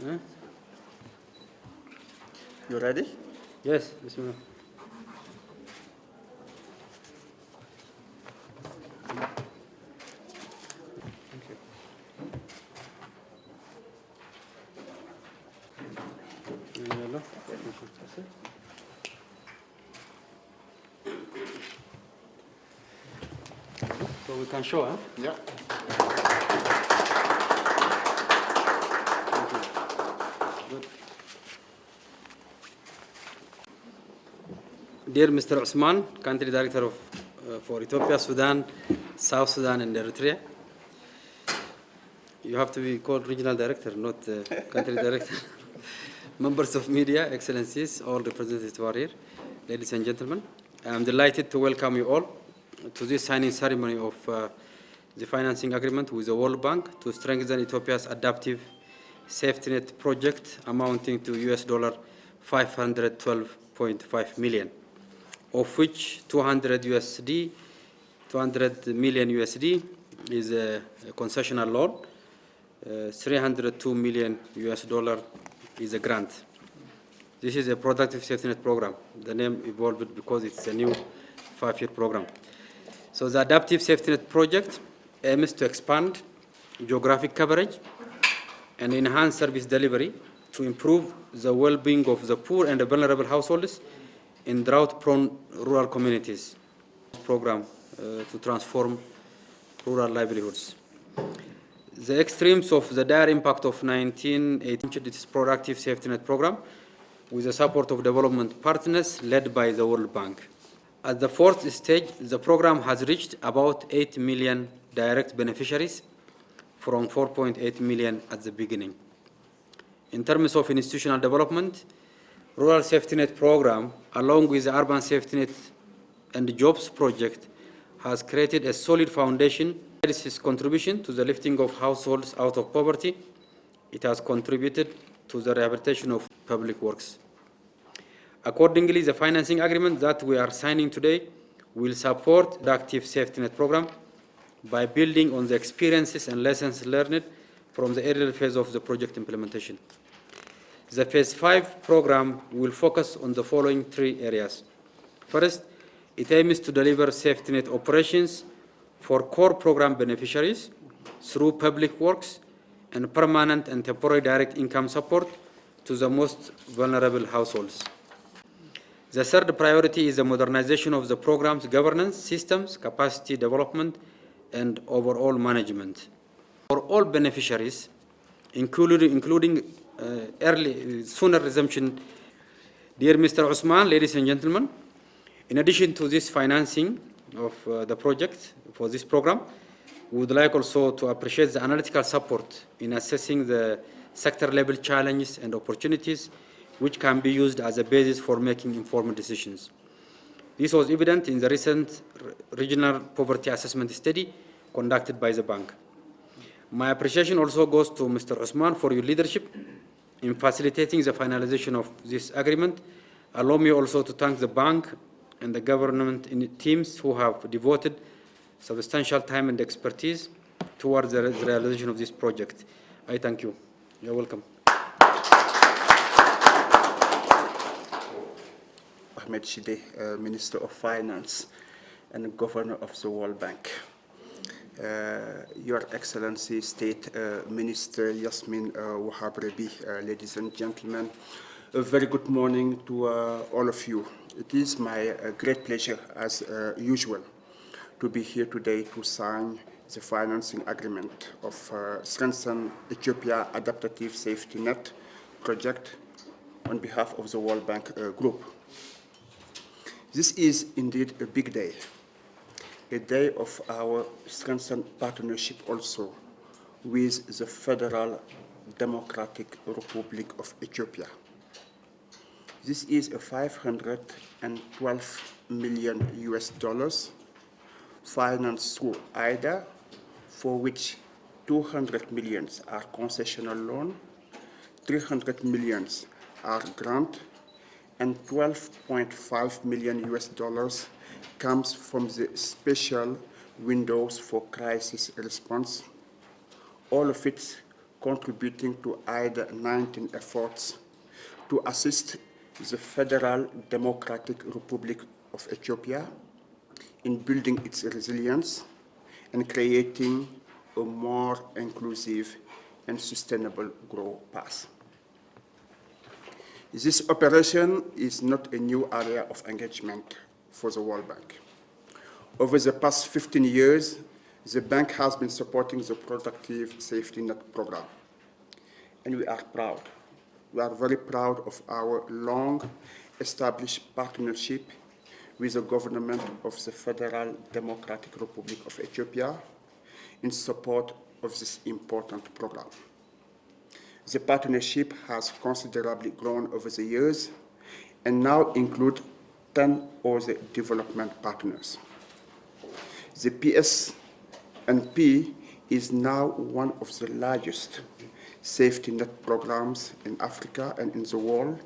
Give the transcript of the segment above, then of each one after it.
Huh? You ready? Yes, Bismillah. Thank you. Yellow. So we can show, huh? Yeah. Good. Dear Mr. Usman, Country Director for Ethiopia, Sudan, South Sudan, and Eritrea. You have to be called Regional Director, not Country Director. Members of media, Excellencies, all representatives who are here, ladies and gentlemen, I am delighted to welcome you all to this signing ceremony of the financing agreement with the World Bank to strengthen Ethiopia's adaptive safety net project amounting to US dollar 512.5 million, of which 200 million USD is a concessional loan, 302 million US dollar is a grant. This is a productive safety net program. The name evolved because it's a new 5-year program. So the adaptive safety net project aims to expand geographic coverage and enhance service delivery to improve the well-being of the poor and the vulnerable households in drought-prone rural communities. Program to transform rural livelihoods. The extremes of the dire impact of 1980 its productive safety net program with the support of development partners led by the World Bank. At the 4th stage, the program has reached about 8 million direct beneficiaries from 4.8 million at the beginning. In terms of institutional development, Rural Safety Net Program, along with the Urban Safety Net and Jobs Project, has created a solid foundation. Its contribution to the lifting of households out of poverty. It has contributed to the rehabilitation of public works. Accordingly, the financing agreement that we are signing today will support the active safety net program by building on the experiences and lessons learned from the earlier phase of the project implementation. The Phase 5 program will focus on the following 3 areas. First, it aims to deliver safety net operations for core program beneficiaries through public works and permanent and temporary direct income support to the most vulnerable households. The third priority is the modernization of the program's governance systems, capacity development, and overall management. For all beneficiaries, including sooner resumption. Dear Mr. Usman, ladies and gentlemen, in addition to this financing of the project for this program, we would like also to appreciate the analytical support in assessing the sector-level challenges and opportunities which can be used as a basis for making informed decisions. This was evident in the recent regional poverty assessment study conducted by the bank. My appreciation also goes to Mr. Usman for your leadership in facilitating the finalization of this agreement. Allow me also to thank the bank and the government teams who have devoted substantial time and expertise towards the realization of this project. I thank you. You're welcome. Ahmed Shide, Minister of Finance and Governor of the World Bank. Your Excellency State Minister Yasmin Wahab Rabi, ladies and gentlemen, a very good morning to all of you. It is my great pleasure, as usual, to be here today to sign the financing agreement of Strengthen Ethiopia Adaptive Safety Net project on behalf of the World Bank Group. This is indeed a big day, a day of our strengthened partnership also with the Federal Democratic Republic of Ethiopia. This is a 512 million US dollars financed through IDA, for which 200 millions are concessional loan, 300 millions are grant, and 12.5 million US dollars comes from the special windows for crisis response, all of it contributing to either 19 efforts to assist the Federal Democratic Republic of Ethiopia in building its resilience and creating a more inclusive and sustainable growth path. This operation is not a new area of engagement for the World Bank. Over the past 15 years, the bank has been supporting the Productive Safety Net program, and we are proud. We are very proud of our long-established partnership with the government of the Federal Democratic Republic of Ethiopia in support of this important program. The partnership has considerably grown over the years and now includes 10 other development partners. The PSNP is now one of the largest safety net programs in Africa and in the world,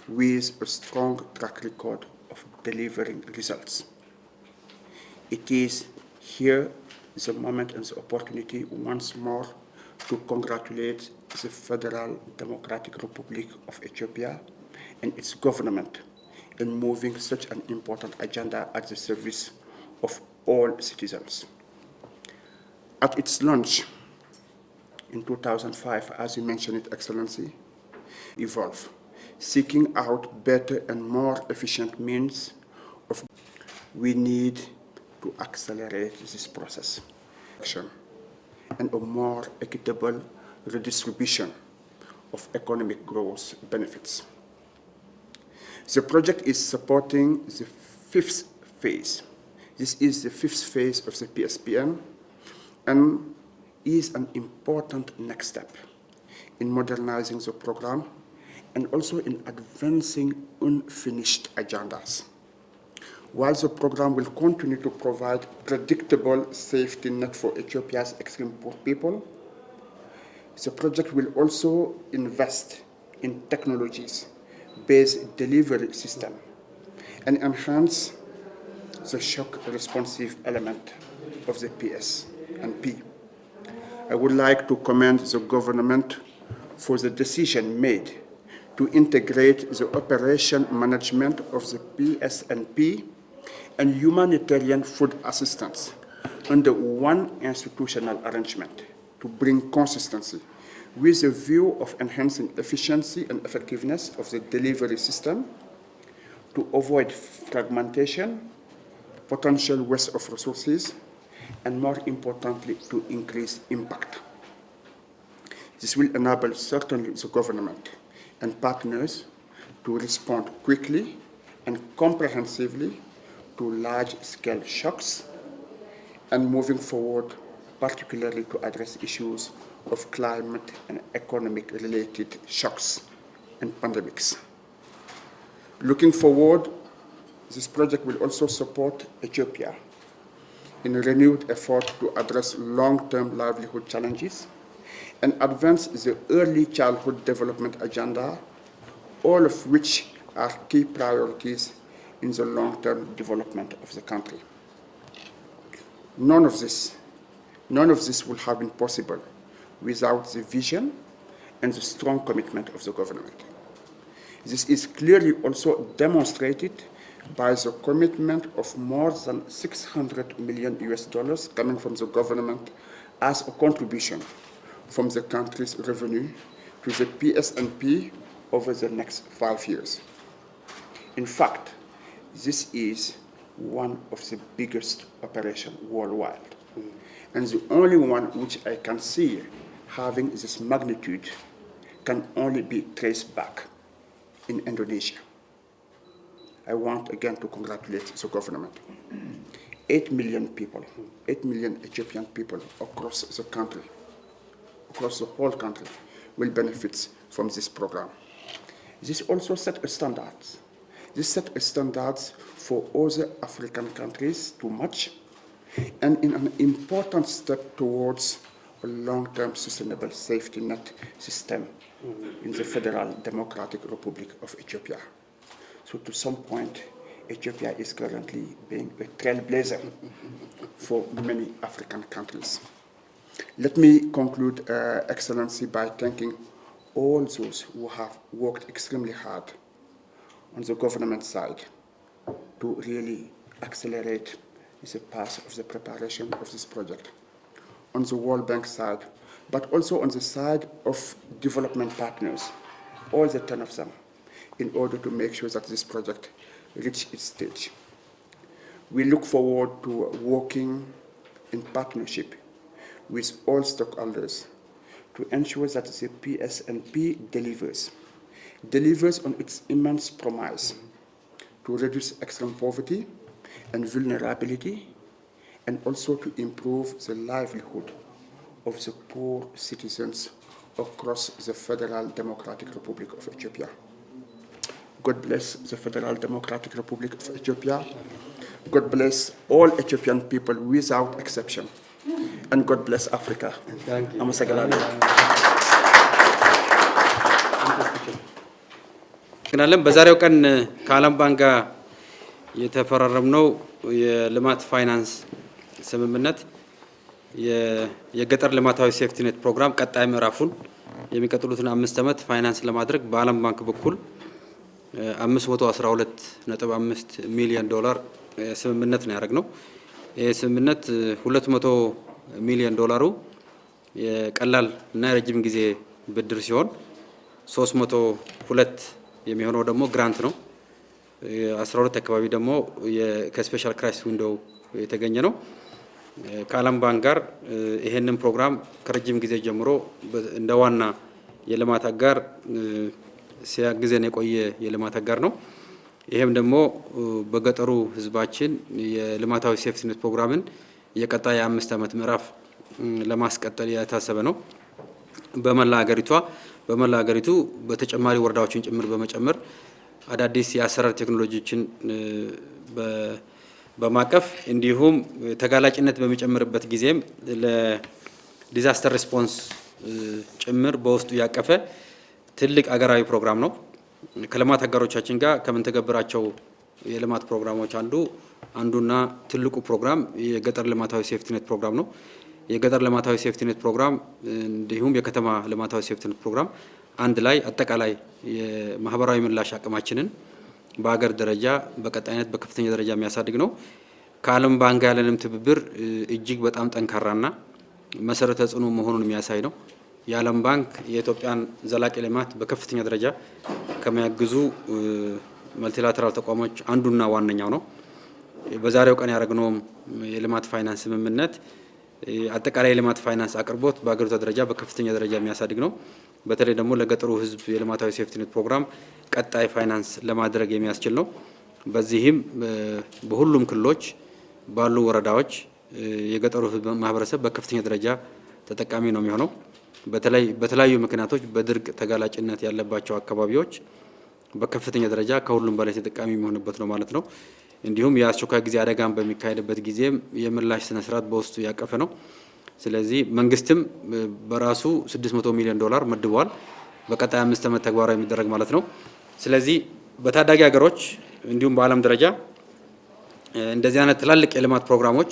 with a strong track record of delivering results. It is here the moment and the opportunity once more to congratulate the Federal Democratic Republic of Ethiopia and its government in moving such an important agenda at the service of all citizens. At its launch in 2005, as you mentioned it, Excellency, evolve, seeking out better and more efficient means of. We need to accelerate this process and a more equitable redistribution of economic growth benefits. The project is supporting the fifth phase. This is the fifth phase of the PSPN and is an important next step in modernizing the program and also in advancing unfinished agendas. While the program will continue to provide predictable safety net for Ethiopia's extreme poor people, the project will also invest in technologies-based delivery system and enhance the shock responsive element of the PSNP. I would like to commend the government for the decision made to integrate the operation management of the PSNP and humanitarian food assistance under one institutional arrangement to bring consistency with a view of enhancing efficiency and effectiveness of the delivery system, to avoid fragmentation, potential waste of resources, and more importantly, to increase impact. This will enable certainly the government and partners to respond quickly and comprehensively to large-scale shocks and moving forward, particularly to address issues of climate and economic-related shocks and pandemics. Looking forward, this project will also support Ethiopia in a renewed effort to address long-term livelihood challenges and advance the early childhood development agenda, all of which are key priorities in the long-term development of the country. None of this will have been possible without the vision and the strong commitment of the government. This is clearly also demonstrated by the commitment of more than $600 million coming from the government as a contribution from the country's revenue to the PSNP over the next 5 years. In fact, this is one of the biggest operations worldwide, and the only one which I can see having this magnitude can only be traced back in Indonesia. I want again to congratulate the government. 8 million people, 8 million Ethiopian people across the country, across the whole country, will benefit from this program. This also set a standard. This set a standard for other African countries to match, and in an important step towards a long-term sustainable safety net system in the Federal Democratic Republic of Ethiopia. So to some point, Ethiopia is currently being a trailblazer for many African countries. Let me conclude, Excellency, by thanking all those who have worked extremely hard on the government side to really accelerate the path of the preparation of this project. On the World Bank side, but also on the side of development partners, all the 10 of them, in order to make sure that this project reaches its stage. We look forward to working in partnership with all stakeholders to ensure that the PSNP delivers on its immense promise to reduce extreme poverty and vulnerability, and also to improve the livelihood of the poor citizens across the Federal Democratic Republic of Ethiopia. God bless the Federal Democratic Republic of Ethiopia. God bless all Ethiopian people without exception. And God bless Africa. Thank you. ምክንያቱም በዛሬው ቀን ከዓለም ባንክ ጋር የተፈራረምነው የልማት ፋይናንስ ስምምነት የገጠር ልማታዊ ሴፍቲኔት ፕሮግራም ቀጣይ ምዕራፉን የሚቀጥሉትን 5 ዓመት ፋይናንስ ለማድረግ በዓለም ባንክ በኩል 512.5 ሚሊዮን ዶላር ስምምነት ነው ያደረግነው። ይህ ስምምነት 200 ሚሊዮን ዶላሩ የቀላል እና የረጅም ጊዜ ብድር ሲሆን 302 የሚሆነው ደግሞ ግራንት ነው። 12 አካባቢ ደግሞ ከስፔሻል ክራይሲስ ዊንዶው የተገኘ ነው። ከዓለም ባንክ ጋር ይሄንን ፕሮግራም ከረጅም ጊዜ ጀምሮ እንደ ዋና የልማት አጋር ሲያግዘን የቆየ የልማት አጋር ነው። ይሄም ደግሞ በገጠሩ ህዝባችን የልማታዊ ሴፍቲኔት ፕሮግራምን የቀጣይ 5 ዓመት ምዕራፍ ለማስቀጠል የታሰበ ነው። በመላ ሀገሪቱ በተጨማሪ ወረዳዎችን ጭምር በመጨመር አዳዲስ የአሰራር ቴክኖሎጂዎችን በማቀፍ እንዲሁም ተጋላጭነት በሚጨምርበት ጊዜም ለዲዛስተር ሪስፖንስ ጭምር በውስጡ ያቀፈ ትልቅ አገራዊ ፕሮግራም ነው። ከልማት አጋሮቻችን ጋር ከምንተገብራቸው የልማት ፕሮግራሞች አንዱና ትልቁ ፕሮግራም የገጠር ልማታዊ ሴፍቲኔት ፕሮግራም ነው። የገጠር ልማታዊ ሴፍቲኔት ፕሮግራም እንዲሁም የከተማ ልማታዊ ሴፍቲኔት ፕሮግራም አንድ ላይ አጠቃላይ የማህበራዊ ምላሽ አቅማችንን በአገር ደረጃ በቀጣይነት በከፍተኛ ደረጃ የሚያሳድግ ነው። ከዓለም ባንክ ጋር ያለንም ትብብር እጅግ በጣም ጠንካራና መሰረተ ጽኑ መሆኑን የሚያሳይ ነው። የዓለም ባንክ የኢትዮጵያን ዘላቂ ልማት በከፍተኛ ደረጃ ከሚያግዙ መልቲላተራል ተቋሞች አንዱና ዋነኛው ነው። በዛሬው ቀን ያደረግነው የልማት ፋይናንስ ስምምነት አጠቃላይ የልማት ፋይናንስ አቅርቦት በአገሪቱ ደረጃ በከፍተኛ ደረጃ የሚያሳድግ ነው። በተለይ ደግሞ ለገጠሩ ህዝብ የልማታዊ ሴፍቲኔት ፕሮግራም ቀጣይ ፋይናንስ ለማድረግ የሚያስችል ነው። በዚህም በሁሉም ክልሎች ባሉ ወረዳዎች የገጠሩ ህዝብ ማህበረሰብ በከፍተኛ ደረጃ ተጠቃሚ ነው የሚሆነው። በተለያዩ ምክንያቶች በድርቅ ተጋላጭነት ያለባቸው አካባቢዎች በከፍተኛ ደረጃ ከሁሉም በላይ ተጠቃሚ የሚሆንበት ነው ማለት ነው። እንዲሁም የአስቸኳይ ጊዜ አደጋን በሚካሄድበት ጊዜም የምላሽ ስነ ስርዓት በውስጡ ያቀፈ ነው። ስለዚህ መንግስትም በራሱ 600 ሚሊዮን ዶላር መድቧል። በቀጣይ 5 ዓመት ተግባራዊ የሚደረግ ማለት ነው። ስለዚህ በታዳጊ ሀገሮች እንዲሁም በዓለም ደረጃ እንደዚህ አይነት ትላልቅ የልማት ፕሮግራሞች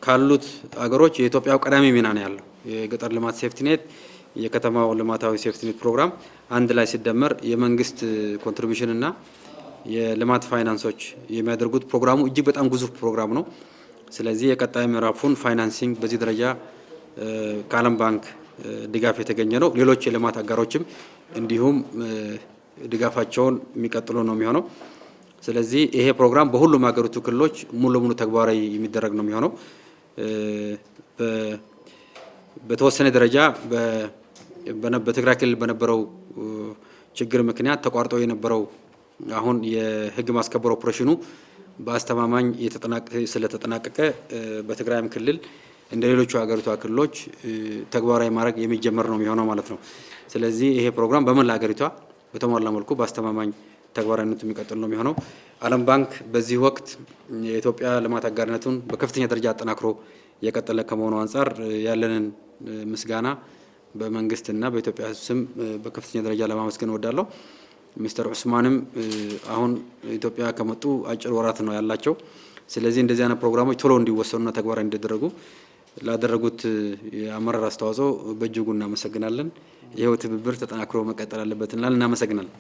ካሉት ሀገሮች የኢትዮጵያው ቀዳሚ ሚና ነው ያለው። የገጠር ልማት ሴፍቲኔት የከተማው ልማታዊ ሴፍቲኔት ፕሮግራም አንድ ላይ ሲደመር የመንግስት ኮንትሪቢዩሽን እና የልማት ፋይናንሶች የሚያደርጉት ፕሮግራሙ እጅግ በጣም ግዙፍ ፕሮግራም ነው። ስለዚህ የቀጣይ ምዕራፉን ፋይናንሲንግ በዚህ ደረጃ ከዓለም ባንክ ድጋፍ የተገኘ ነው። ሌሎች የልማት አጋሮችም እንዲሁም ድጋፋቸውን የሚቀጥሉ ነው የሚሆነው። ስለዚህ ይሄ ፕሮግራም በሁሉም ሀገሪቱ ክልሎች ሙሉ ለሙሉ ተግባራዊ የሚደረግ ነው የሚሆነው። በተወሰነ ደረጃ በትግራይ ክልል በነበረው ችግር ምክንያት ተቋርጦ የነበረው አሁን የህግ ማስከበር ኦፕሬሽኑ በአስተማማኝ ስለተጠናቀቀ በትግራይም ክልል እንደ ሌሎቹ ሀገሪቱ ክልሎች ተግባራዊ ማድረግ የሚጀመር ነው የሚሆነው ማለት ነው። ስለዚህ ይሄ ፕሮግራም በመላ ሀገሪቷ በተሟላ መልኩ በአስተማማኝ ተግባራዊነቱ የሚቀጥል ነው የሚሆነው። ዓለም ባንክ በዚህ ወቅት የኢትዮጵያ ልማት አጋርነቱን በከፍተኛ ደረጃ አጠናክሮ የቀጠለ ከመሆኑ አንፃር ያለንን ምስጋና በመንግስትና በኢትዮጵያ ስም በከፍተኛ ደረጃ ለማመስገን እወዳለሁ። ሚስተር ዑስማንም አሁን ኢትዮጵያ ከመጡ አጭር ወራት ነው ያላቸው። ስለዚህ እንደዚህ አይነት ፕሮግራሞች ቶሎ እንዲወሰኑና ተግባራዊ እንዲደረጉ ላደረጉት የአመራር አስተዋጽኦ በእጅጉ እናመሰግናለን። ይሄው ትብብር ተጠናክሮ መቀጠል አለበትና እናመሰግናለን።